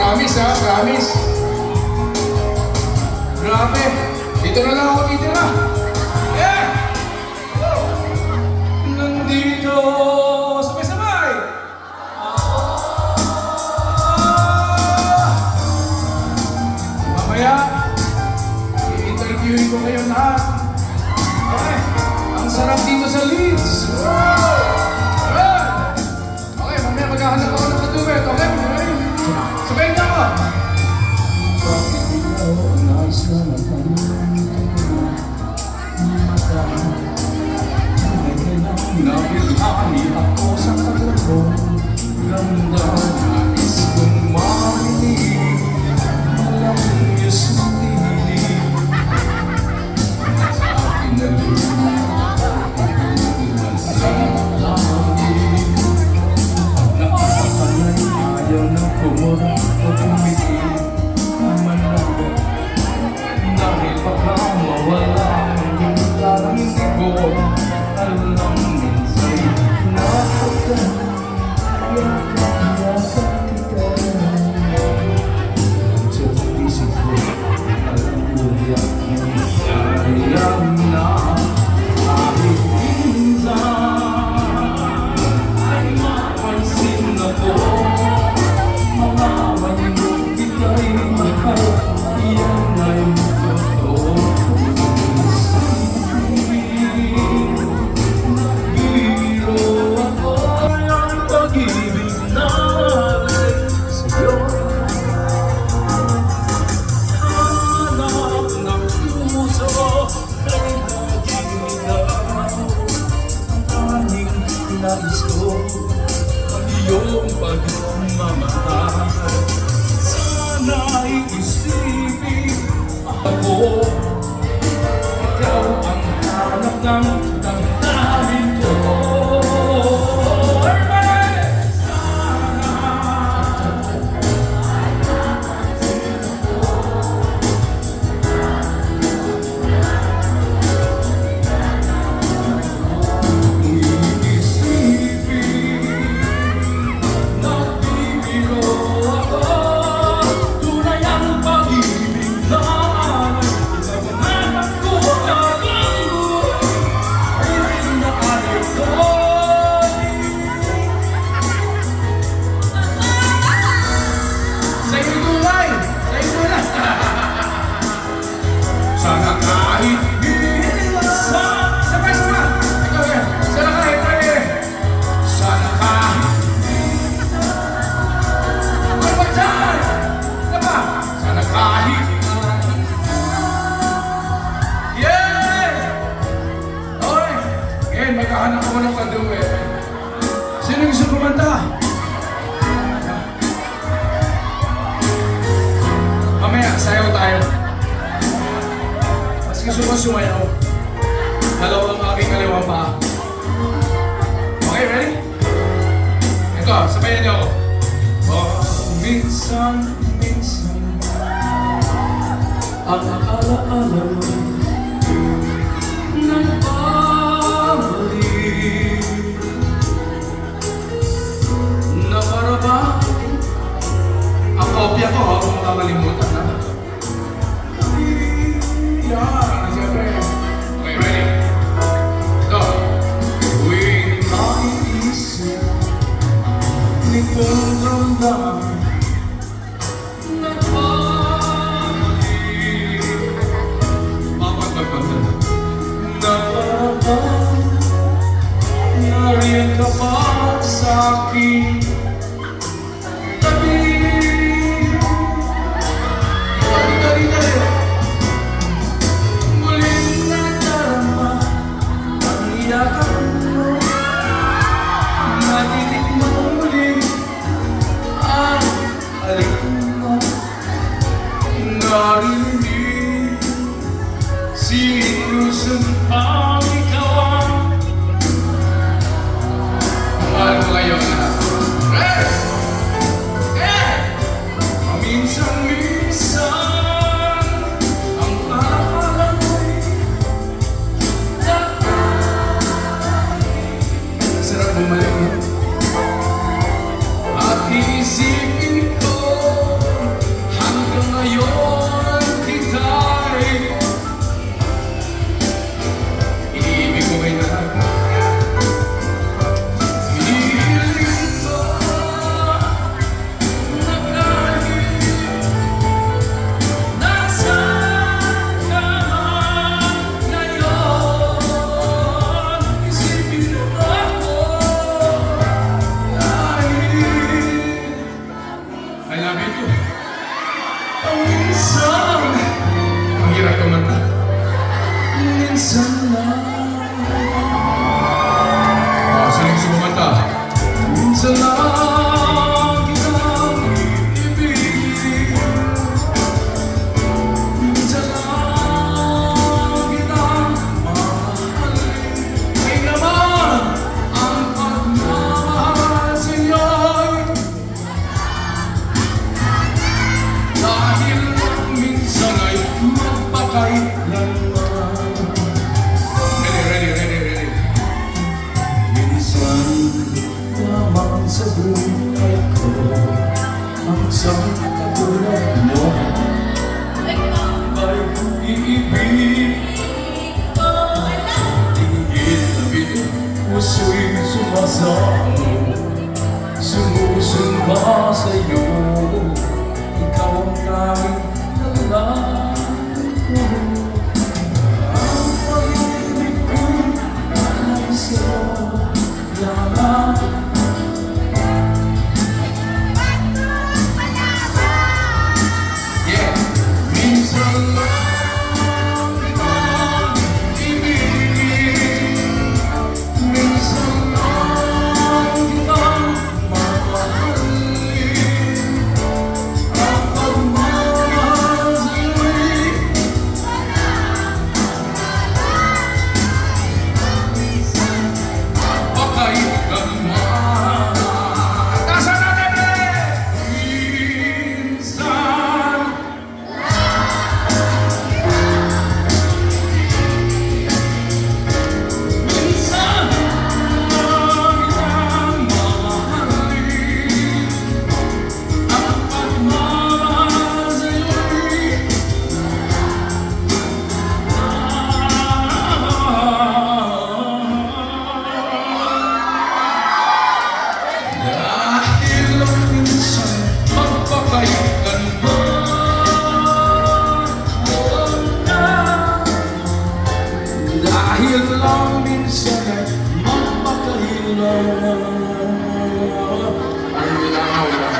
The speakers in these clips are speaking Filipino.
Promise ha, promise. Grabe. Dito na lang ako titira. Yeah! Nandito. Sabay-sabay. Mamaya, i-interviewin ko kayo lahat. Okay. Ang sarap dito sa Leeds. Okay, mamaya maghahanap ako ng katubet. Okay? Sabayin niyo ako. Bakit ikaw nais na nabilhani ako sa kalaro. Ganda nais kong marinig. Malamyos na tinig. Sa akin na nakakalay ayaw na kumurang o tumigil naman ako. Dahil baka mawala ang larang ko. Alam minsa'y nakakagana. Yakap-yakap kita. Until isip ko alam ko yakin sayang na. Kahit minsan ay mapansin ako. Malaman mo kita'y mahal. Iyan ay totoo. Nais ko ang iyong pagmamahal. Sana'y isipin ako. Ikaw ang hanap ng damdamin ko. Sana kahit minsan. Sabay-sabay. Ikaw yan. Sana kahit minsan. Sana kahit minsan. Ano ba dyan? Ano ba? Sana kahit minsan. Yeah! Okay. Ngayon, magkahanap ako ng kaduet. Sino gusto kumanta? Mamaya, sayaw tayo. Gusto mo sumayaw? Dalawang aking kaliwang paa. Okay, ready? Ito, sabayan niyo ako. Oh, minsan, minsan ang alaala mo nagpabalik na para ba ang kopya ko, huwag mong kakalimutan ha. Yeah, siyempre. Okay, ready? Go. Tuwing maiisip nitong ramdaman nagpabalik na parang nariyan ka pa sa akin tabi. Natitikman muli ang love you too. Minsan, ang hirap kumanta. Minsan lang. Sino gusto kumanta? Minsan lang kitang ibigin. Minsan lang kitang mahalin. Ay naman, ang pagmamahal sa'yo'y dahil minsan ay magpakailanman. Ready. Minsan lamang sa buhay ko ang isang katulad mo ay iibig. Tingin na bitin, puso'y sumasamo, sumusumba sa'yo. Ikaw ang tanging nalalaman ko. Ang pag-ibig ko'y alay sa'yo lamang. Yeah! Minsan lang kitang ibigin. Minsan lang kitang mahalin. Ang pagmamahal sa'yo'y magpakailanman. Tasan natin minsan. Minsan lang kitang mahalin. Ang pagmamahal sa'yo'y dahil lang minsan magpakailanman. Dahil lang minsan ay magpakailanman. Ano nilangaw lang?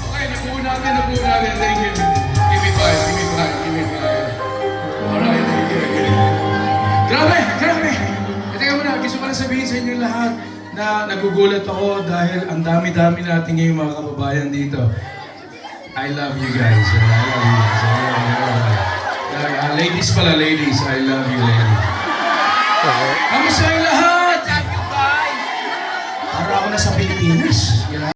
Okay, nabuo natin. Thank you. Give me five. Alright, thank you. Grabe! Teka muna, gusto ko lang sabihin sa inyo lahat na nagugulat ako dahil ang dami-dami natin ngayong mga kababayan dito. I love you guys. Ladies pala, ladies. I love you, ladies. Kamusta yung lahat? Para ako na sa Pilipinas.